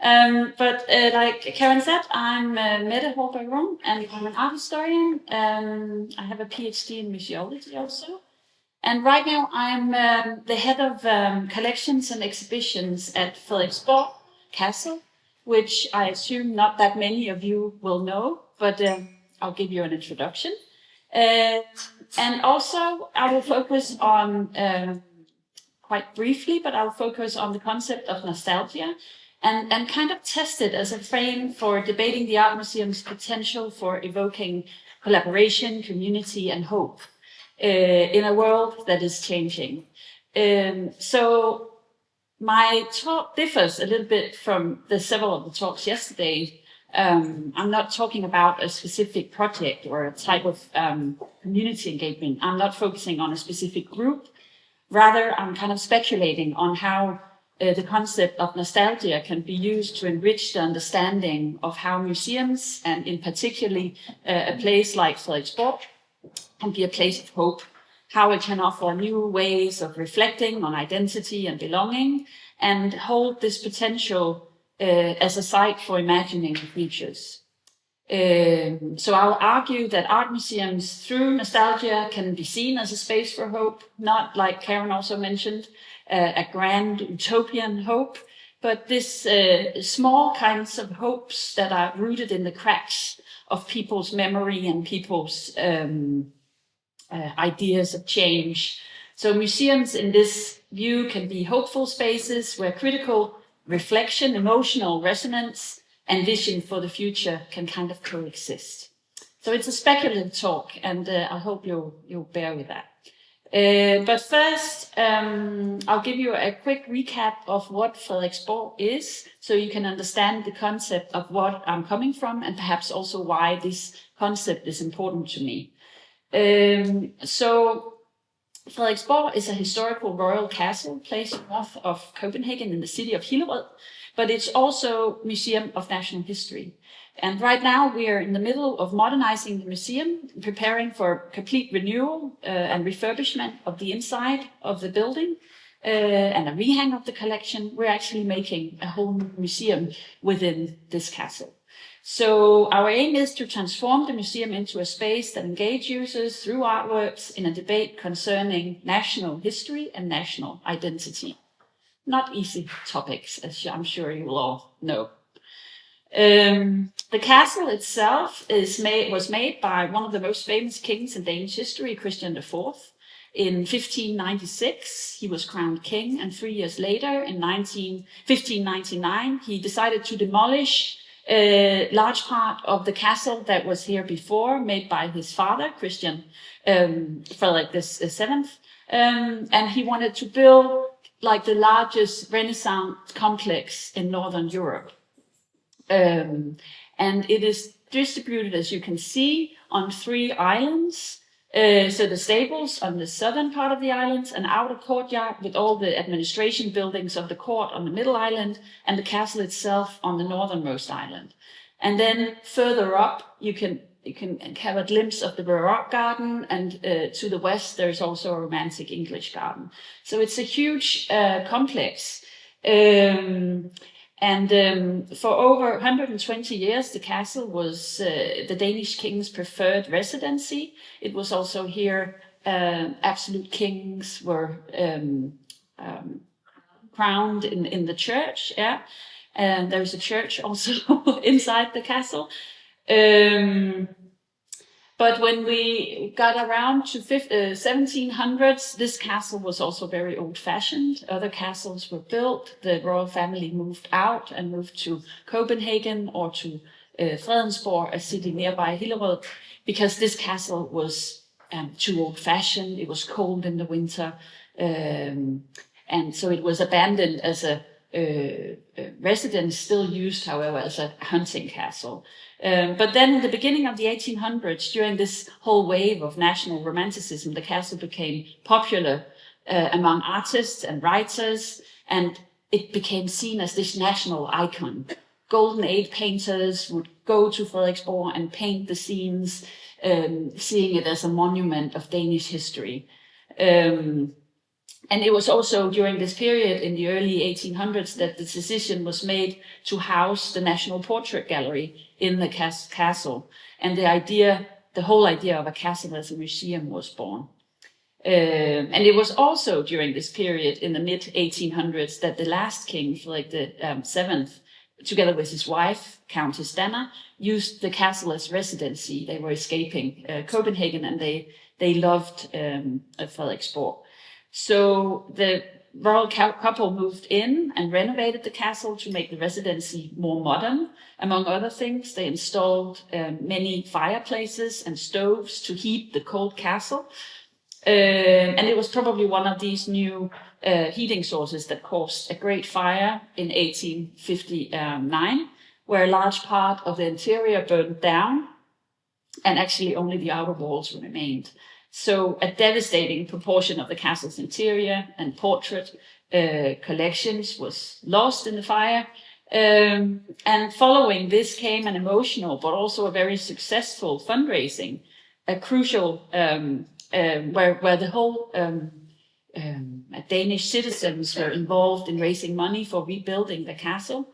Like Karen said, I'm Mette Houlberg Rung, and I'm an art historian. I have a PhD in museology also. And right now I'm the head of collections and exhibitions at Frederiksborg Castle, which I assume not that many of you will know, but I'll give you an introduction. And also I will focus on, quite briefly, but I'll focus on the concept of nostalgia and kind of test it as a frame for debating the art museum's potential for evoking collaboration, community, and hope in a world that is changing. So my talk differs a little bit from the several of the talks yesterday. I'm not talking about a specific project or a type of community engagement. I'm not focusing on a specific group. Rather, I'm kind of speculating on how the concept of nostalgia can be used to enrich the understanding of how museums, and in particularly a place like Frederiksborg, can be a place of hope, how it can offer new ways of reflecting on identity and belonging, and hold this potential as a site for imagining futures. So I'll argue that art museums through nostalgia can be seen as a space for hope, not, like Karen also mentioned, a grand utopian hope, but this small kinds of hopes that are rooted in the cracks of people's memory and people's ideas of change. So museums in this view can be hopeful spaces where critical reflection, emotional resonance, and vision for the future can kind of coexist. So it's a speculative talk, and I hope you'll bear with that. But first, I'll give you a quick recap of what Frederiksborg is, so you can understand the concept of what I'm coming from, and perhaps also why this concept is important to me. So Frederiksborg is a historical royal castle placed north of Copenhagen in the city of Hillerød, but it's also Museum of National History. And right now we are in the middle of modernizing the museum, preparing for complete renewal and refurbishment of the inside of the building and a rehang of the collection. We're actually making a whole new museum within this castle. So our aim is to transform the museum into a space that engages users through artworks in a debate concerning national history and national identity. Not easy topics, as I'm sure you will all know. The castle itself was made by one of the most famous kings in Danish history, Christian IV. In 1596, he was crowned king, and 3 years later, in 1599, he decided to demolish a large part of the castle that was here before, made by his father, Christian Frederik VII. And he wanted to build like the largest Renaissance complex in Northern Europe. And it is distributed, as you can see, on 3 islands. So the stables on the southern part of the island, an outer courtyard with all the administration buildings of the court on the middle island, and the castle itself on the northernmost island. And then further up, you can have a glimpse of the Baroque garden, and to the west there's also a romantic English garden. So it's a huge complex. For over 120 years, the castle was the Danish king's preferred residency. It was also here absolute kings were crowned in the church. Yeah, and there's a church also inside the castle. But when we got around to 1700s, this castle was also very old-fashioned. Other castles were built. The royal family moved out and moved to Copenhagen or to Frederiksborg, a city nearby Hillerød, because this castle was too old-fashioned. It was cold in the winter, and so it was abandoned as a residence, still used, however, as a hunting castle. But then in the beginning of the 1800s, during this whole wave of national romanticism, the castle became popular among artists and writers, and it became seen as this national icon. Golden Age painters would go to Frederiksborg and paint the scenes, seeing it as a monument of Danish history. And it was also during this period in the early 1800s that the decision was made to house the National Portrait Gallery in the castle. And the whole idea of a castle as a museum was born. And it was also during this period in the mid 1800s that the last king, Frederick the Seventh, together with his wife, Countess Dana, used the castle as residency. They were escaping Copenhagen, and they loved Frederiksborg. So the royal couple moved in and renovated the castle to make the residency more modern. Among other things, they installed many fireplaces and stoves to heat the cold castle. And it was probably one of these new heating sources that caused a great fire in 1859, where a large part of the interior burned down and actually only the outer walls remained. So a devastating proportion of the castle's interior and portrait collections was lost in the fire. And following this came an emotional but also a very successful fundraising, a crucial where the whole Danish citizens were involved in raising money for rebuilding the castle.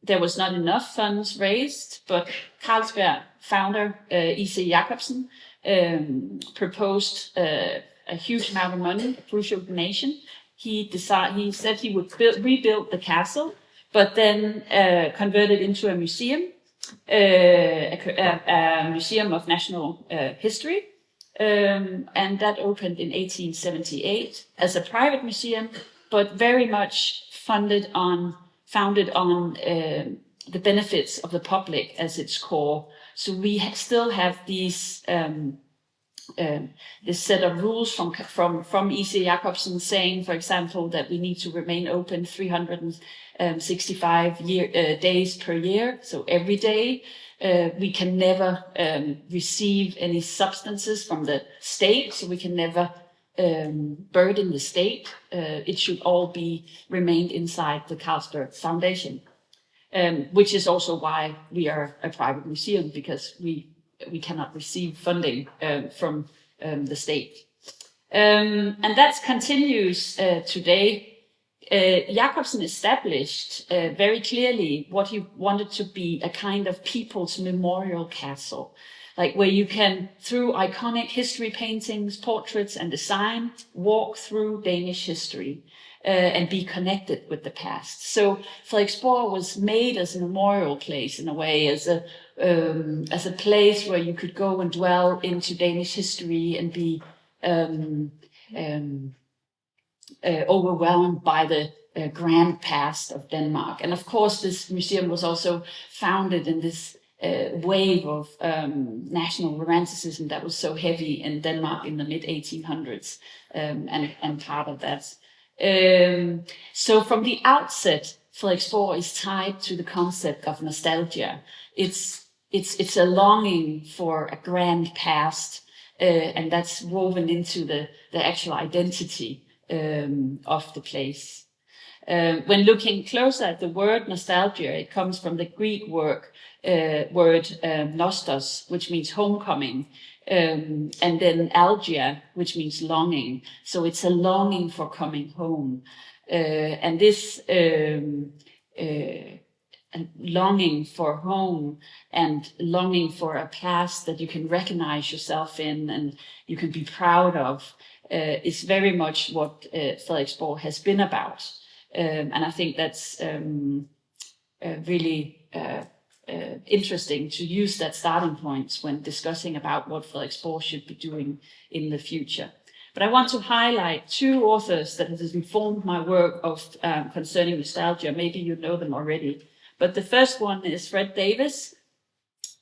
There was not enough funds raised, but Carlsberg founder E.C. Jacobsen proposed a huge amount of money, a crucial donation. He said he would rebuild the castle, but then convert it into a museum, a museum of national history. And that opened in 1878 as a private museum, but very much founded on the benefits of the public as its core. So we still have these this set of rules from E.C. Jacobsen saying, for example, that we need to remain open 365 days per year. So every day we can never receive any substances from the state. So we can never burden the state. It should all be remained inside the Carlsberg Foundation, which is also why we are a private museum, because we cannot receive funding from the state. And that continues today. Jacobsen established very clearly what he wanted to be a kind of people's memorial castle, like where you can, through iconic history paintings, portraits, and design, walk through Danish history and be connected with the past. So Frederiksborg was made as a memorial place in a way, as a place where you could go and dwell into Danish history and be overwhelmed by the grand past of Denmark. And of course, this museum was also founded in this wave of national romanticism that was so heavy in Denmark in the mid 1800s, and part of that. So from the outset, Frederiksborg is tied to the concept of nostalgia. It's a longing for a grand past, and that's woven into the actual identity of the place. When looking closer at the word nostalgia, it comes from the Greek word nostos, which means homecoming, and then algia, which means longing. So it's a longing for coming home, and this longing for home and longing for a past that you can recognize yourself in and you can be proud of is very much what Frederiksborg has been about. And I think that's really interesting to use that starting point when discussing about what Frederiksborg should be doing in the future. But I want to highlight two authors that have informed my work of concerning nostalgia. Maybe you know them already. But the first one is Fred Davis.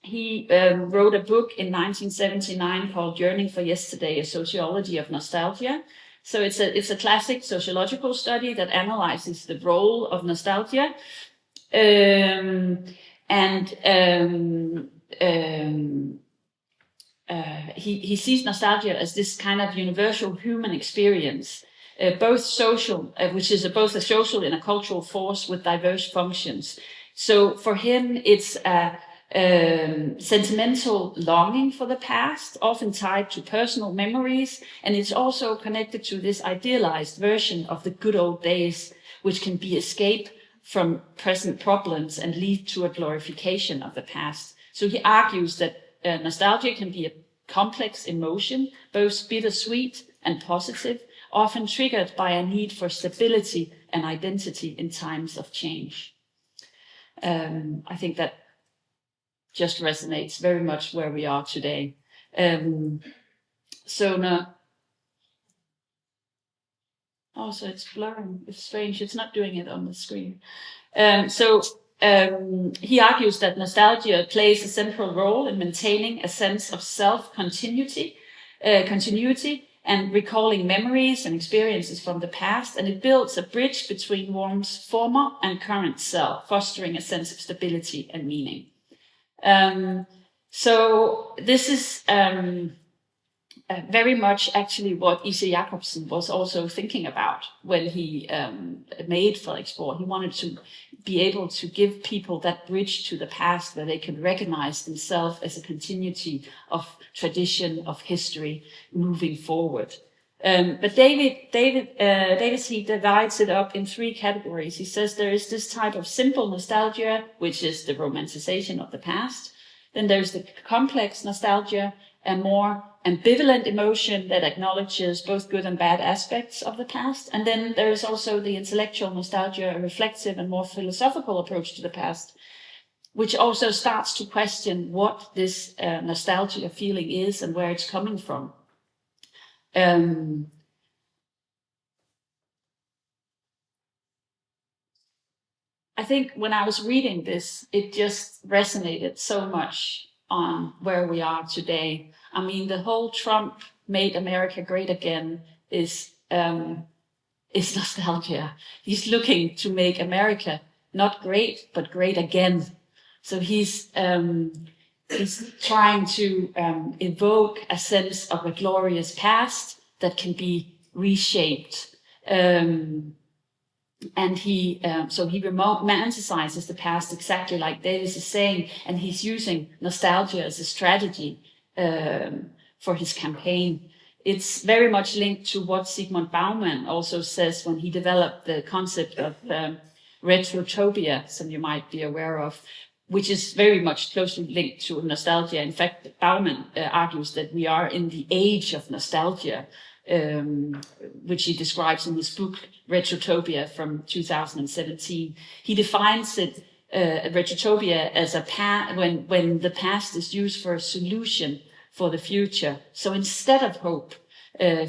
He wrote a book in 1979 called Yearning for Yesterday, A Sociology of Nostalgia. So it's a classic sociological study that analyzes the role of nostalgia. He sees nostalgia as this kind of universal human experience, both social, which is both a social and a cultural force with diverse functions. So for him, it's sentimental longing for the past, often tied to personal memories, and it's also connected to this idealized version of the good old days, which can be escape from present problems and lead to a glorification of the past. So he argues that nostalgia can be a complex emotion, both bittersweet and positive, often triggered by a need for stability and identity in times of change. I think that just resonates very much where we are today. So it's blurring. It's strange. It's not doing it on the screen. He argues that nostalgia plays a central role in maintaining a sense of self-continuity, and recalling memories and experiences from the past, and it builds a bridge between one's former and current self, fostering a sense of stability and meaning. So this is very much actually what Ise Jacobsen was also thinking about when he made Frederiksborg. He wanted to be able to give people that bridge to the past where they could recognize themselves as a continuity of tradition, of history moving forward. But Davis, he divides it up in 3 categories. He says there is this type of simple nostalgia, which is the romanticization of the past. Then there's the complex nostalgia, a more ambivalent emotion that acknowledges both good and bad aspects of the past. And then there is also the intellectual nostalgia, a reflective and more philosophical approach to the past, which also starts to question what this nostalgia feeling is and where it's coming from. I think when I was reading this, it just resonated so much on where we are today. I mean, the whole Trump made America great again is nostalgia. He's looking to make America not great, but great again. So he's trying to evoke a sense of a glorious past that can be reshaped. And he romanticizes the past exactly like Davis is saying, and he's using nostalgia as a strategy for his campaign. It's very much linked to what Zygmunt Bauman also says when he developed the concept of retrotopia, some you might be aware of, which is very much closely linked to nostalgia. In fact, Bauman argues that we are in the age of nostalgia, which he describes in his book Retrotopia from 2017. He defines it, retrotopia, as when the past is used for a solution for the future. So instead of hope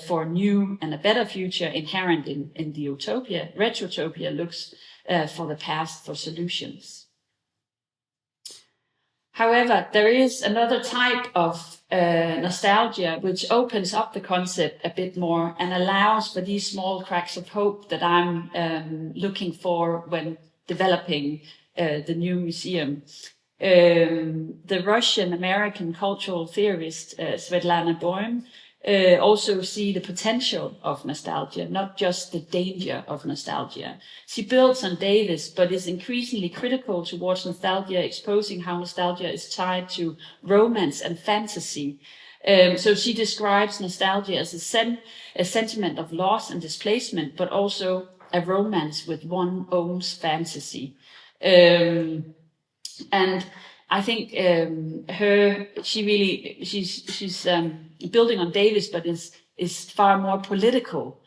for a new and a better future inherent in the utopia, retrotopia looks for the past for solutions. However, there is another type of nostalgia which opens up the concept a bit more and allows for these small cracks of hope that I'm looking for when developing the new museum. The Russian-American cultural theorist Svetlana Boym also see the potential of nostalgia, not just the danger of nostalgia. She builds on Davis, but is increasingly critical towards nostalgia, exposing how nostalgia is tied to romance and fantasy. So she describes nostalgia as a sentiment of loss and displacement, but also a romance with one's own fantasy. And I think she's building on Davis, but is far more political.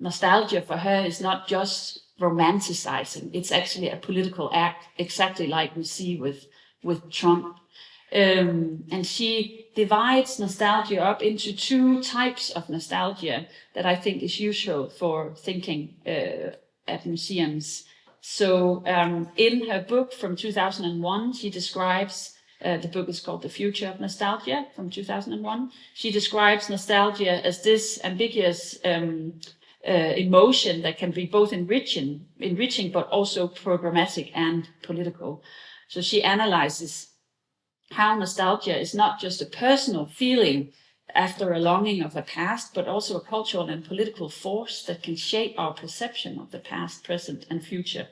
Nostalgia for her is not just romanticizing; it's actually a political act, exactly like we see with Trump. And she divides nostalgia up into 2 types of nostalgia that I think is useful for thinking at museums. So in her book from 2001, she describes, the book is called The Future of Nostalgia from 2001. She describes nostalgia as this ambiguous emotion that can be both enriching, but also programmatic and political. So she analyzes how nostalgia is not just a personal feeling after a longing of a past, but also a cultural and political force that can shape our perception of the past, present, and future.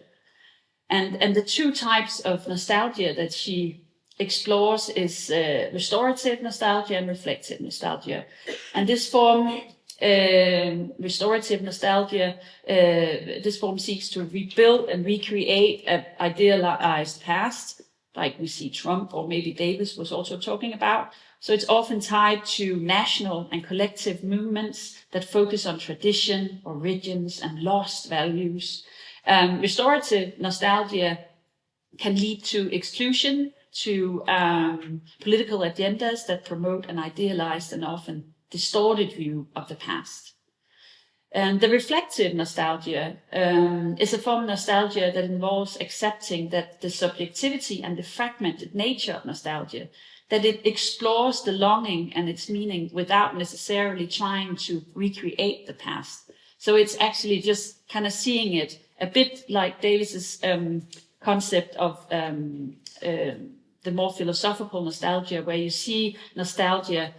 And the two types of nostalgia that she explores is restorative nostalgia and reflective nostalgia. And this form, restorative nostalgia, this form seeks to rebuild and recreate an idealized past, like we see Trump or maybe Davis was also talking about. So it's often tied to national and collective movements that focus on tradition, origins, and lost values. Restorative nostalgia can lead to exclusion, to political agendas that promote an idealized and often distorted view of the past. And the reflective nostalgia is a form of nostalgia that involves accepting that the subjectivity and the fragmented nature of nostalgia, that it explores the longing and its meaning without necessarily trying to recreate the past. So it's actually just kind of seeing it a bit like Davis's concept of the more philosophical nostalgia, where you see nostalgia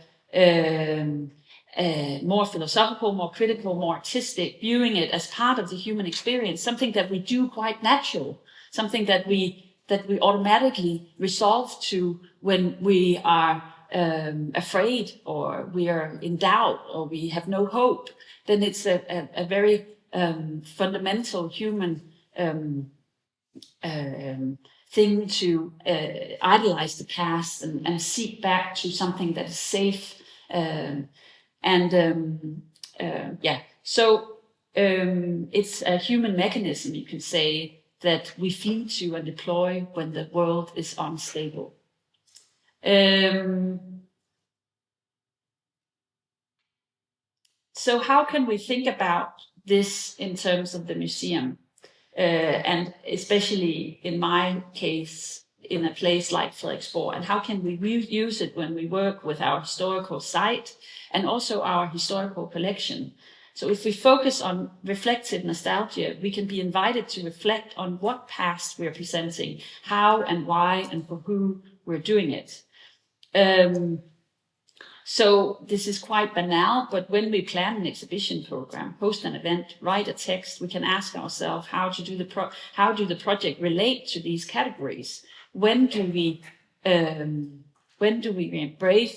more philosophical, more critical, more artistic, viewing it as part of the human experience, something that we do quite natural, something that we automatically resolve to when we are afraid or we are in doubt or we have no hope. Then it's a very fundamental human thing to idealize the past and seek back to something that is safe. So it's a human mechanism, you can say, that we flee to and deploy when the world is unstable. So how can we think about this in terms of the museum? And especially in my case, in a place like Frederiksborg, and how can we use it when we work with our historical site and also our historical collection? So if we focus on reflective nostalgia, we can be invited to reflect on what past we're presenting, how and why and for who we're doing it. So this is quite banal, but when we plan an exhibition program, host an event, write a text, we can ask ourselves how do the project relate to these categories? When do we embrace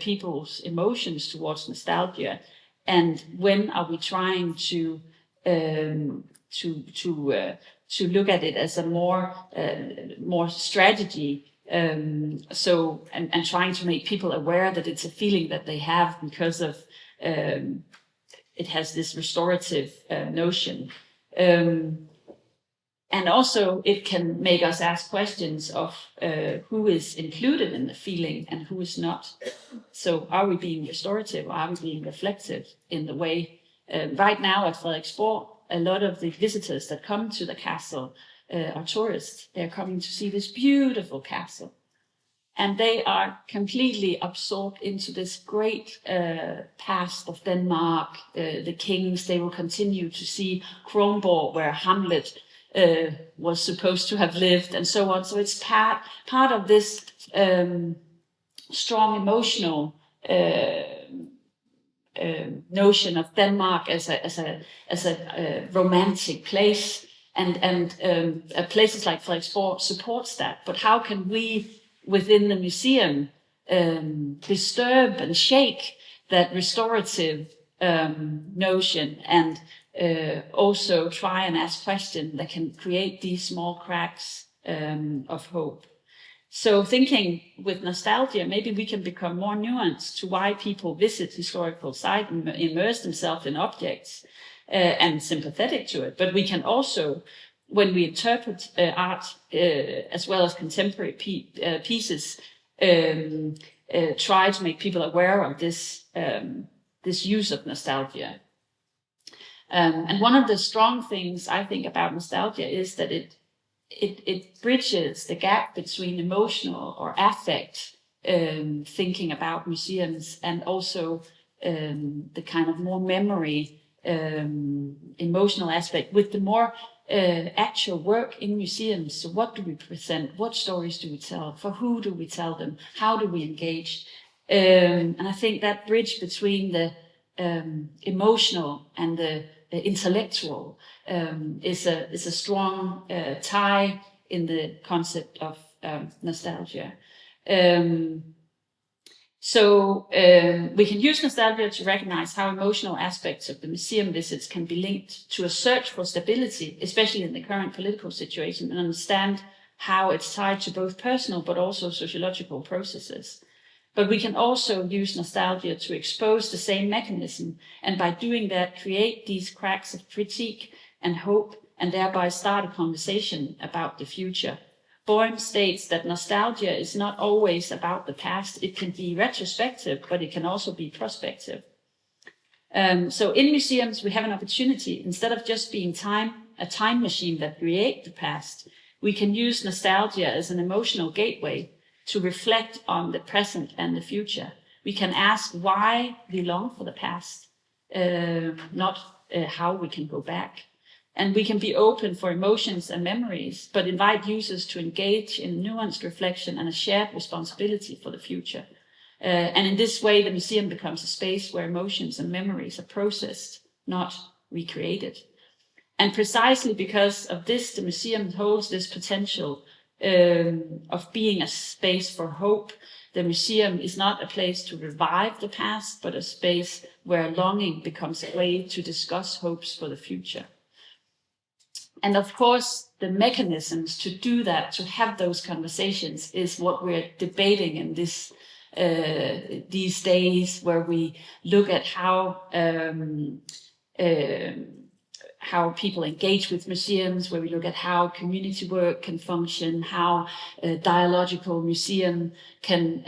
people's emotions towards nostalgia, and when are we trying to look at it as a more strategy? And trying to make people aware that it's a feeling that they have because of it has this restorative notion. And also it can make us ask questions of who is included in the feeling and who is not. So are we being restorative or are we being reflective in the way? Right now at Frederiksborg, a lot of the visitors that come to the castle are tourists. They're coming to see this beautiful castle. And they are completely absorbed into this great past of Denmark, the kings. They will continue to see Kronborg, where Hamlet was supposed to have lived, and so on. So it's part of this strong emotional notion of Denmark as a romantic place. And places like Frederiksborg supports that. But how can we, within the museum, disturb and shake that restorative notion, and also try and ask questions that can create these small cracks of hope? So thinking with nostalgia, maybe we can become more nuanced to why people visit historical sites and immerse themselves in objects. And sympathetic to it, but we can also, when we interpret art as well as contemporary pieces, try to make people aware of this use of nostalgia. And one of the strong things I think about nostalgia is that it bridges the gap between emotional or affect thinking about museums and also the kind of more memory. Emotional aspect with the more actual work in museums. So what do we present? What stories do we tell? For who do we tell them? How do we engage? And I think that bridge between the emotional and the intellectual is a strong tie in the concept of nostalgia. So we can use nostalgia to recognize how emotional aspects of the museum visits can be linked to a search for stability, especially in the current political situation, and understand how it's tied to both personal but also sociological processes. But we can also use nostalgia to expose the same mechanism, and by doing that, create these cracks of critique and hope, and thereby start a conversation about the future. Boehm states that nostalgia is not always about the past. It can be retrospective, but it can also be prospective. So in museums, we have an opportunity, instead of just being a time machine that creates the past, we can use nostalgia as an emotional gateway to reflect on the present and the future. We can ask why we long for the past, not how we can go back. And we can be open for emotions and memories, but invite users to engage in nuanced reflection and a shared responsibility for the future. And in this way, the museum becomes a space where emotions and memories are processed, not recreated. And precisely because of this, the museum holds this potential of being a space for hope. The museum is not a place to revive the past, but a space where longing becomes a way to discuss hopes for the future. And of course, the mechanisms to do that, to have those conversations, is what we're debating in these days, where we look at how people engage with museums, where we look at how community work can function, how a dialogical museum can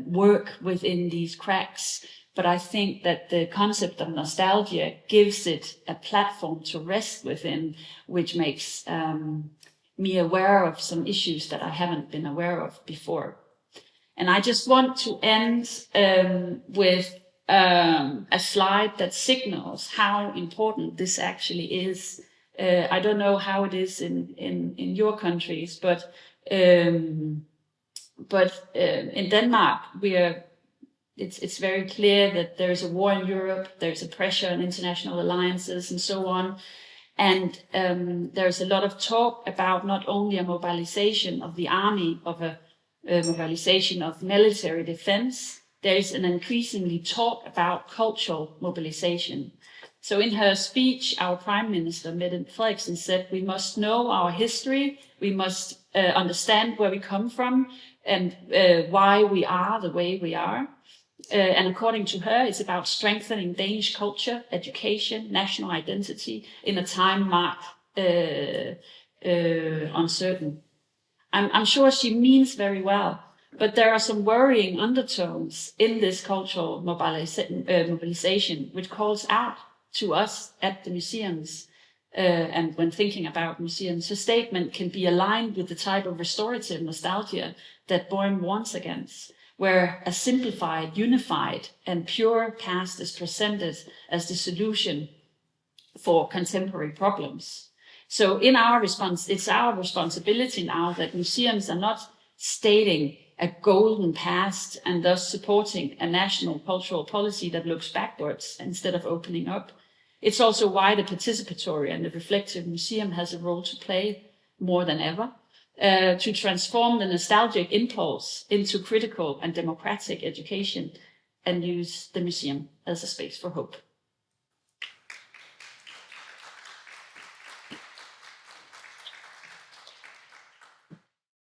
work within these cracks. But I think that the concept of nostalgia gives it a platform to rest within, which makes me aware of some issues that I haven't been aware of before. And I just want to end with a slide that signals how important this actually is. I don't know how it is in your countries, but in Denmark, it's very clear that there is a war in Europe, there's a pressure on international alliances and so on. And there's a lot of talk about not only a mobilization of the army, of a mobilization of military defense, there is an increasingly talk about cultural mobilization. So in her speech, our Prime Minister, Mette said, we must know our history, we must understand where we come from and why we are the way we are. And according to her, it's about strengthening Danish culture, education, national identity in a time marked uncertain. I'm sure she means very well, but there are some worrying undertones in this cultural mobilization, which calls out to us at the museums. And when thinking about museums, her statement can be aligned with the type of restorative nostalgia that Boehm warns against, where a simplified, unified, and pure past is presented as the solution for contemporary problems. So in our response, it's our responsibility now that museums are not stating a golden past and thus supporting a national cultural policy that looks backwards instead of opening up. It's also why the participatory and the reflective museum has a role to play more than ever, to transform the nostalgic impulse into critical and democratic education and use the museum as a space for hope.